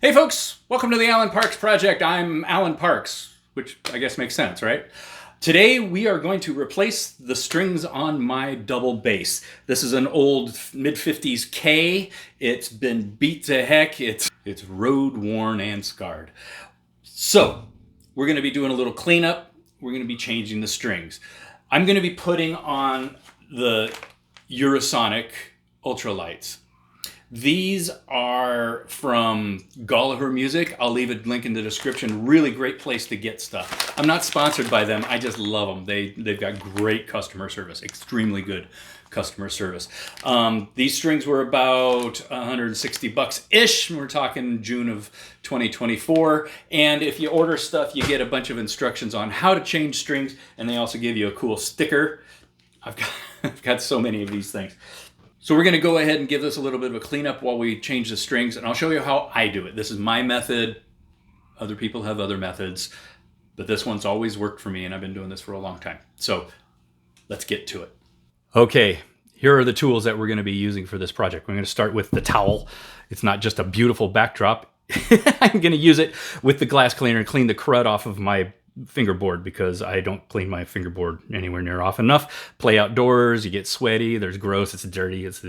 Hey folks, welcome to the Alan Parks Project. I'm Alan Parks, which I guess makes sense, right? Today we are going to replace the strings on my double bass. This is an old mid-50s K. It's been beat to heck. It's road worn and scarred. So we're going to be doing a little cleanup. We're going to be changing the strings. I'm going to be putting on the Eurosonic Ultralights. These are from Gallagher Music. I'll leave a link in the description. Really great place to get stuff. I'm not sponsored by them. I just love them. They've got great customer service, extremely good customer service. These strings were about 160 bucks-ish. We're talking June of 2024. And if you order stuff, you get a bunch of instructions on how to change strings, and they also give you a cool sticker. I've got so many of these things. So we're going to go ahead and give this a little bit of a cleanup while we change the strings, and I'll show you how I do it. This is my method. Other people have other methods, but this one's always worked for me, and I've been doing this for a long time. So let's get to it. Okay, here are the tools that we're going to be using for this project. We're going to start with the towel. It's not just a beautiful backdrop. I'm going to use it with the glass cleaner and clean the crud off of my fingerboard because I don't clean my fingerboard anywhere near often enough. Play outdoors, you get sweaty, there's gross, it's dirty, it's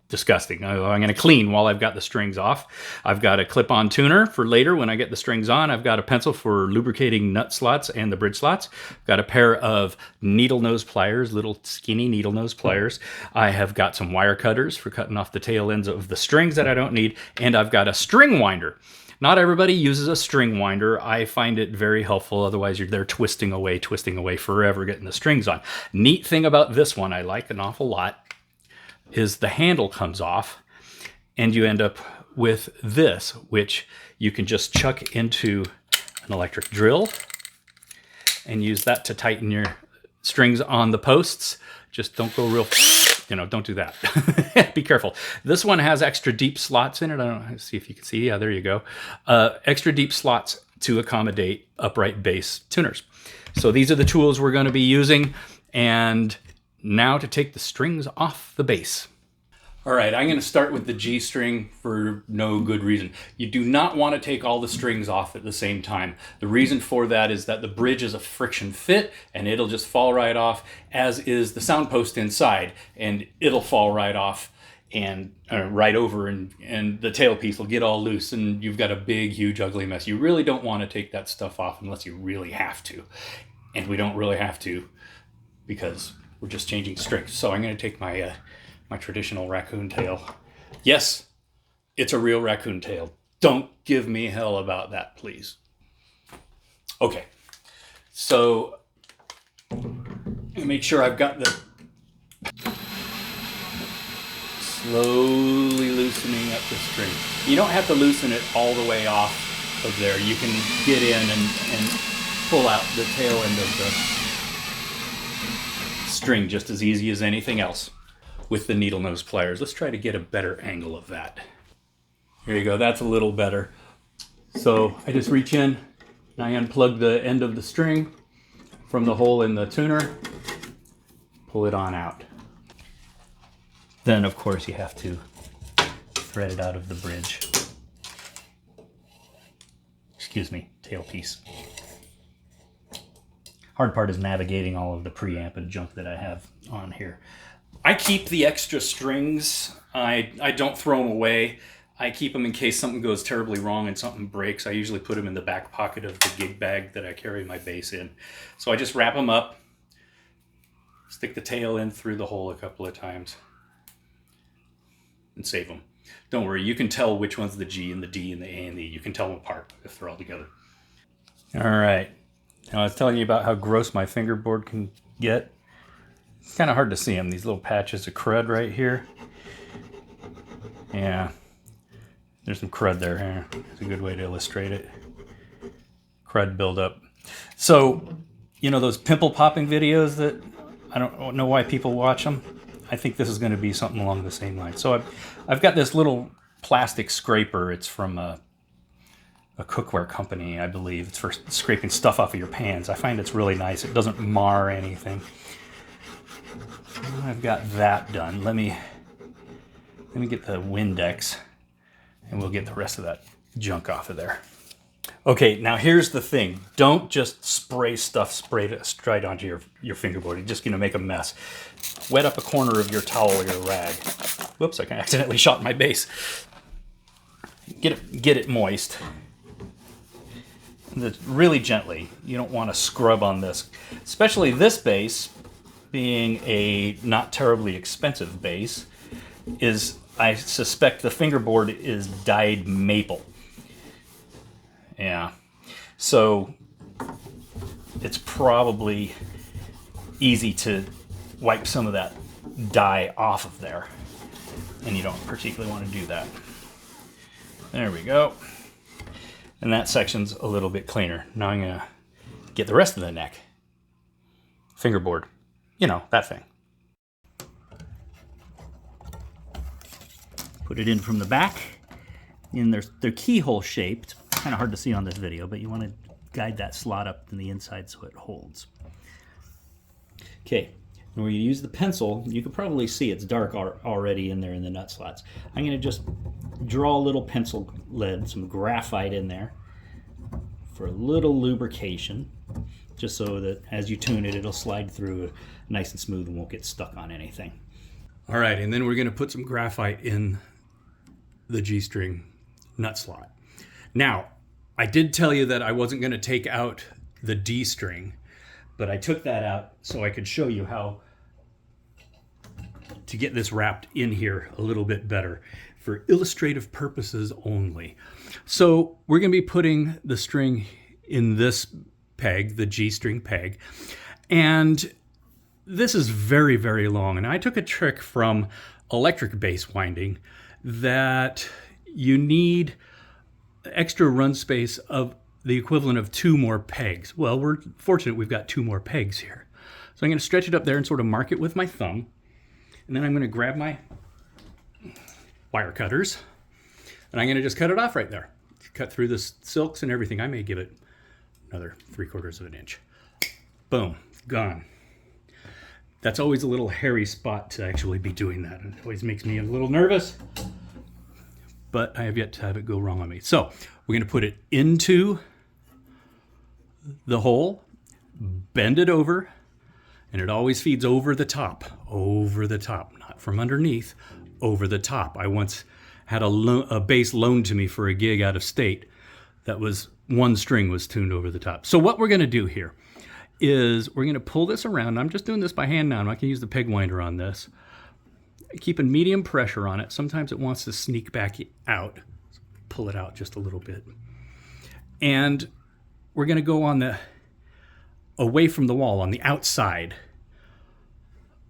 disgusting. I'm going to clean while I've got the strings off. I've got a clip-on tuner for later when I get the strings on. I've got a pencil for lubricating nut slots and the bridge slots. I've got a pair of needle nose pliers, little skinny needle nose pliers. I have got some wire cutters for cutting off the tail ends of the strings that I don't need, and I've got a string winder. Not everybody uses a string winder. I find it very helpful. Otherwise, you're there twisting away forever, getting the strings on. Neat thing about this one I like an awful lot is the handle comes off and you end up with this, which you can just chuck into an electric drill and use that to tighten your strings on the posts. Just don't go real... don't do that. Be careful. This one has extra deep slots in it. I don't know, see if you can see. Yeah, there you go. Extra deep slots to accommodate upright bass tuners. So these are the tools we're going to be using. And now to take the strings off the bass. All right, I'm going to start with the G string for no good reason. You do not want to take all the strings off at the same time. The reason for that is that the bridge is a friction fit and it'll just fall right off, as is the sound post inside, and it'll fall right off and right over, and the tailpiece will get all loose and you've got a big, huge, ugly mess. You really don't want to take that stuff off unless you really have to. And we don't really have to because we're just changing strings. So I'm going to take my traditional raccoon tail. Yes, it's a real raccoon tail. Don't give me hell about that, please. Okay, so make sure I've got the slowly loosening up the string. You don't have to loosen it all the way off of there. You can get in and pull out the tail end of the string just as easy as anything else with the needle nose pliers. Let's try to get a better angle of that. Here you go, that's a little better. So I just reach in and I unplug the end of the string from the hole in the tuner, pull it on out. Then of course you have to thread it out of the bridge. Excuse me, tailpiece. Hard part is navigating all of the preamp and junk that I have on here. I keep the extra strings. I don't throw them away. I keep them in case something goes terribly wrong and something breaks. I usually put them in the back pocket of the gig bag that I carry my bass in. So I just wrap them up, stick the tail in through the hole a couple of times, and save them. Don't worry, you can tell which one's the G and the D and the A and the E. You can tell them apart if they're all together. All right. Now I was telling you about how gross my fingerboard can get. It's kind of hard to see them, these little patches of crud right here. Yeah, there's some crud there. Huh? It's a good way to illustrate it. Crud buildup. So, those pimple popping videos that I don't know why people watch them. I think this is going to be something along the same line. So I've got this little plastic scraper. It's from a cookware company, I believe. It's for scraping stuff off of your pans. I find it's really nice. It doesn't mar anything. I've got that done. Let me get the Windex and we'll get the rest of that junk off of there. Okay, now here's the thing. Don't just spray stuff straight onto your fingerboard. You're just going to make a mess. Wet up a corner of your towel or your rag. Whoops, I accidentally shot my base. Get it moist. Really gently. You don't want to scrub on this. Especially this base, being a not terribly expensive base, I suspect the fingerboard is dyed maple. Yeah. So it's probably easy to wipe some of that dye off of there. And you don't particularly want to do that. There we go. And that section's a little bit cleaner. Now I'm going to get the rest of the neck. Fingerboard. You know, that thing. Put it in from the back. And they're keyhole shaped. Kind of hard to see on this video, but you want to guide that slot up in the inside so it holds. Okay, and where you use the pencil, you can probably see it's dark already in there in the nut slots. I'm going to just draw a little pencil lead, some graphite in there for a little lubrication, just so that as you tune it, it'll slide through nice and smooth and won't get stuck on anything. All right, and then we're going to put some graphite in the G-string nut slot. Now, I did tell you that I wasn't going to take out the D string, but I took that out so I could show you how to get this wrapped in here a little bit better for illustrative purposes only. So we're going to be putting the string in this peg, the G string peg, and this is very, very long. And I took a trick from electric bass winding that you need extra run space of the equivalent of 2 more pegs. Well, we're fortunate we've got 2 more pegs here. So I'm going to stretch it up there and sort of mark it with my thumb. And then I'm going to grab my wire cutters and I'm going to just cut it off right there. Cut through the silks and everything. I may give it another 3/4 of an inch. Boom, gone. That's always a little hairy spot to actually be doing that. It always makes me a little nervous, but I have yet to have it go wrong on me. So we're going to put it into the hole, bend it over, and it always feeds over the top, not from underneath, over the top. I once had a bass loaned to me for a gig out of state that was one string was tuned over the top. So what we're going to do here is we're going to pull this around. I'm just doing this by hand now. I'm not going to use the peg winder on this. Keeping medium pressure on it. Sometimes it wants to sneak back out. Pull it out just a little bit. And we're going to go on away from the wall, on the outside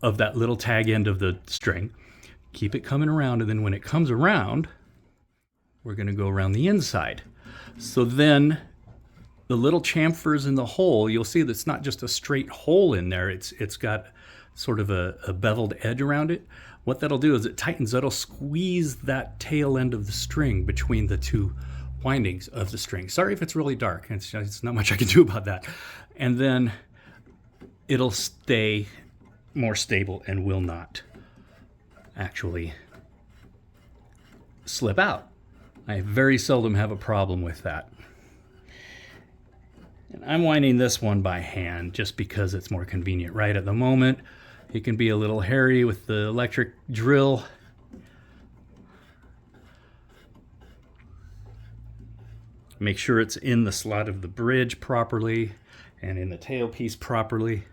of that little tag end of the string. Keep it coming around, and then when it comes around, we're going to go around the inside. So then the little chamfers in the hole, you'll see that it's not just a straight hole in there. It's got sort of a beveled edge around it. What that'll do is it tightens, that'll squeeze that tail end of the string between the 2 windings of the string. Sorry if it's really dark, it's not much I can do about that. And then it'll stay more stable and will not actually slip out. I very seldom have a problem with that. And I'm winding this one by hand just because it's more convenient right at the moment. It can be a little hairy with the electric drill. Make sure it's in the slot of the bridge properly and in the tailpiece properly.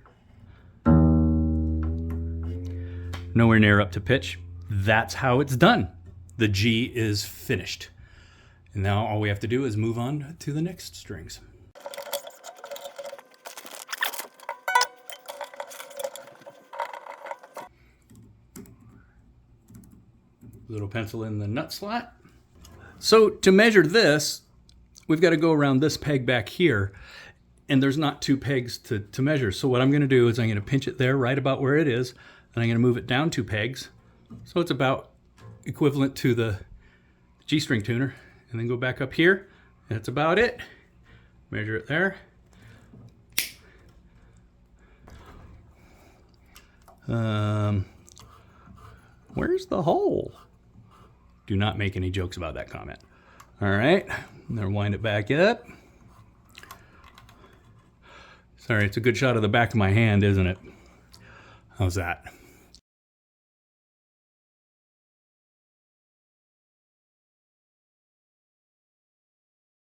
Nowhere near up to pitch. That's how it's done. The G is finished. And now all we have to do is move on to the next strings. Little pencil in the nut slot. So to measure this, we've got to go around this peg back here, and there's not 2 pegs to measure. So what I'm going to do is I'm going to pinch it there right about where it is, and I'm going to move it down 2 pegs. So it's about equivalent to the G-string tuner, and then go back up here, and that's about it. Measure it there. Where's the hole? Do not make any jokes about that comment. All right, and then wind it back up. Sorry, it's a good shot of the back of my hand, isn't it? How's that?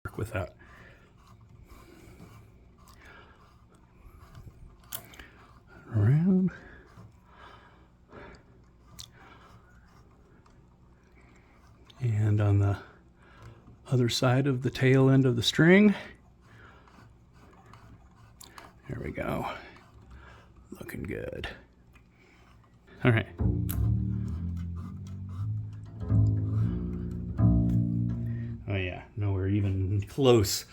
Work with that. Around. And on the other side of the tail end of the string. There we go. Looking good. All right. Oh yeah, nowhere even close.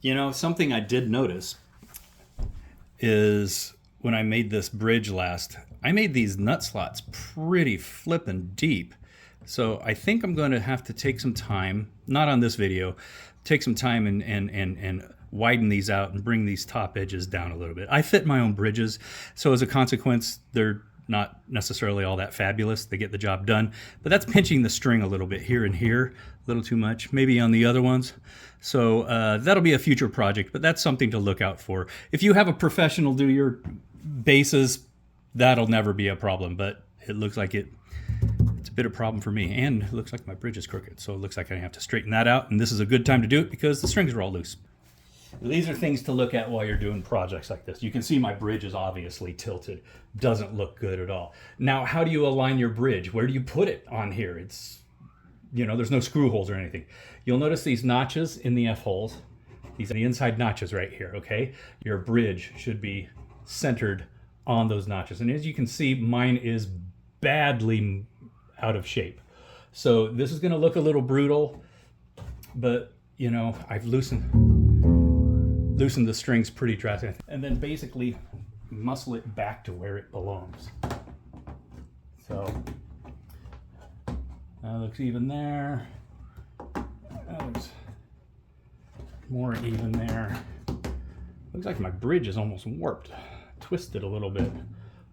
You know, something I did notice is when I made this bridge last, I made these nut slots pretty flippin' deep. So I think I'm going to have to take some time, not on this video, take some time and widen these out and bring these top edges down a little bit. I fit my own bridges, so as a consequence, they're not necessarily all that fabulous. They get the job done, but that's pinching the string a little bit here and here, a little too much, maybe on the other ones. So that'll be a future project, but that's something to look out for. If you have a professional do your bases, that'll never be a problem, but it looks like it's a bit of a problem for me, and it looks like my bridge is crooked, so it looks like I have to straighten that out, and this is a good time to do it because the strings are all loose. These are things to look at while you're doing projects like this. You can see my bridge is obviously tilted. Doesn't look good at all. Now, how do you align your bridge? Where do you put it on here? It's, you know, there's no screw holes or anything. You'll notice these notches in the F-holes. These are the inside notches right here, okay? Your bridge should be centered on those notches. And as you can see, mine is badly out of shape. So this is gonna look a little brutal, but you know, I've loosened the strings pretty drastically, and then basically muscle it back to where it belongs. So that looks even there. That looks more even there. Looks like my bridge is almost warped, twisted a little bit.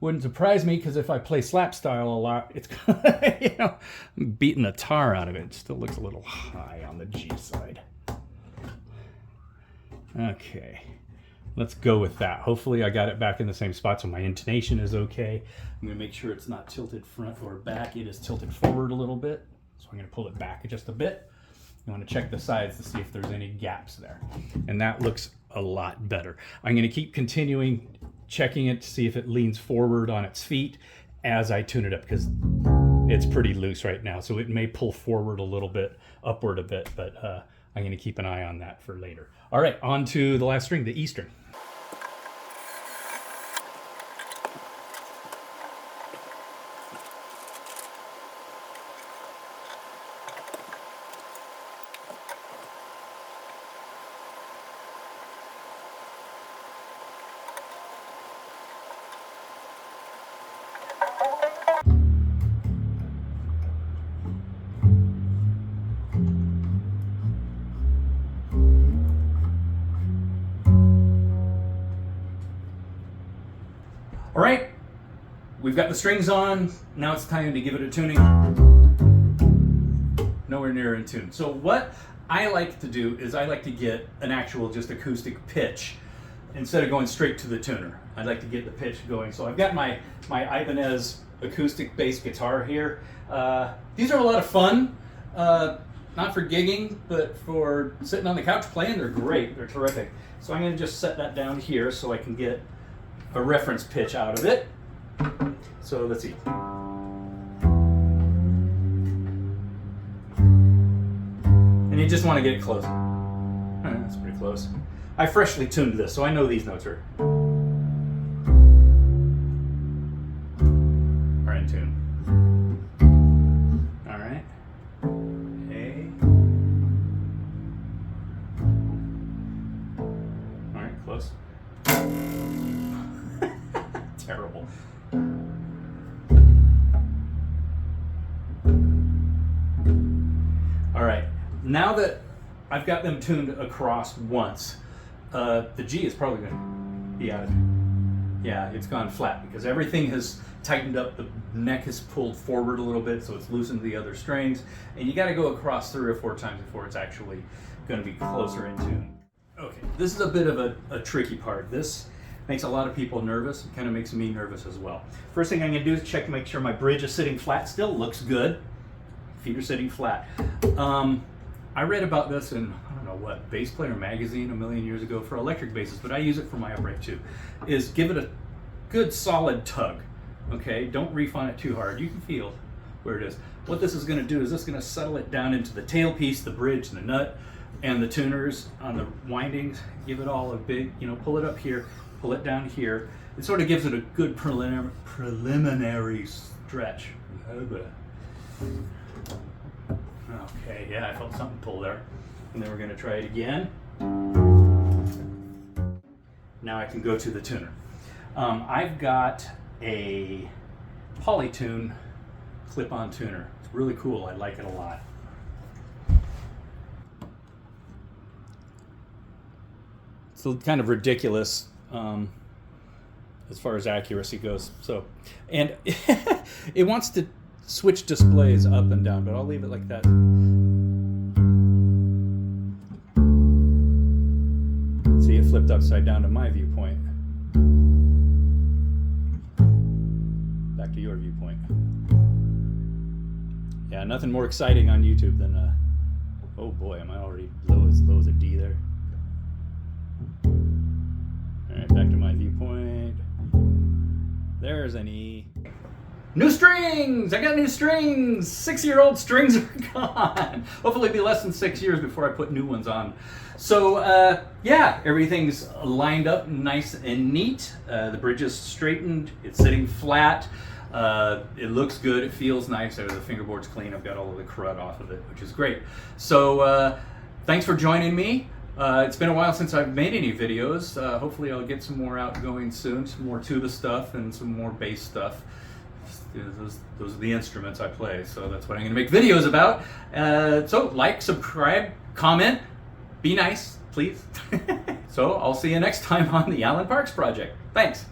Wouldn't surprise me, because if I play slap style a lot, it's you know, I'm beating the tar out of it. It still looks a little high on the G side. Okay, let's go with that. Hopefully I got it back in the same spot so my intonation is okay. I'm gonna make sure it's not tilted front or back. It is tilted forward a little bit, so I'm gonna pull it back just a bit. You wanna check the sides to see if there's any gaps there. And that looks a lot better. I'm gonna keep continuing checking it to see if it leans forward on its feet as I tune it up, because it's pretty loose right now, so it may pull forward a little bit, upward a bit, but I'm going to keep an eye on that for later. All right, on to the last string, the E string. All right, we've got the strings on. Now it's time to give it a tuning. Nowhere near in tune. So what I like to do is I like to get an actual just acoustic pitch instead of going straight to the tuner. I like to get the pitch going. So I've got my Ibanez acoustic bass guitar here. These are a lot of fun. Not for gigging, but for sitting on the couch playing, they're great. They're terrific. So I'm going to just set that down here so I can get a reference pitch out of it. So let's see. And you just want to get it close. That's pretty close. I freshly tuned this, so I know these notes are in tune. All right. A. All right, close. Terrible. All right, now that I've got them tuned across once, the G is probably going to be out of it. Yeah, it's gone flat because everything has tightened up. The neck is pulled forward a little bit, so it's loosened the other strings. And you got to go across 3 or 4 times before it's actually going to be closer in tune. Okay, this is a bit of a tricky part. This makes a lot of people nervous. It kind of makes me nervous as well. First thing I'm going to do is check to make sure my bridge is sitting flat still. Looks good. Feet are sitting flat. I read about this in, I don't know what, Bass Player magazine a million years ago for electric basses, but I use it for my upright too, is give it a good solid tug, okay? Don't reef on it too hard. You can feel where it is. What this is going to do is this is going to settle it down into the tailpiece, the bridge, the nut, and the tuners on the windings. Give it all a big, pull it up here, pull it down here. It sort of gives it a good preliminary stretch. Okay, yeah, I felt something pull there. And then we're going to try it again. Now I can go to the tuner. I've got a Polytune clip-on tuner. It's really cool. I like it a lot. It's kind of ridiculous as far as accuracy goes. And it wants to switch displays up and down, but I'll leave it like that. See, it flipped upside down to my viewpoint. Back to your viewpoint. Yeah, nothing more exciting on YouTube than oh boy, am I already low as a D there. Alright, back to my viewpoint. There's an E. New strings! I got new strings! 6-year-old strings are gone! Hopefully it'll be less than 6 years before I put new ones on. So, yeah, everything's lined up nice and neat. The bridge is straightened. It's sitting flat. It looks good. It feels nice. The fingerboard's clean. I've got all of the crud off of it, which is great. So, thanks for joining me. It's been a while since I've made any videos. Hopefully I'll get some more out going soon. Some more tuba stuff and some more bass stuff. Those are the instruments I play, so that's what I'm going to make videos about. So like, subscribe, comment, be nice, please. So I'll see you next time on the Alan Parks Project. Thanks.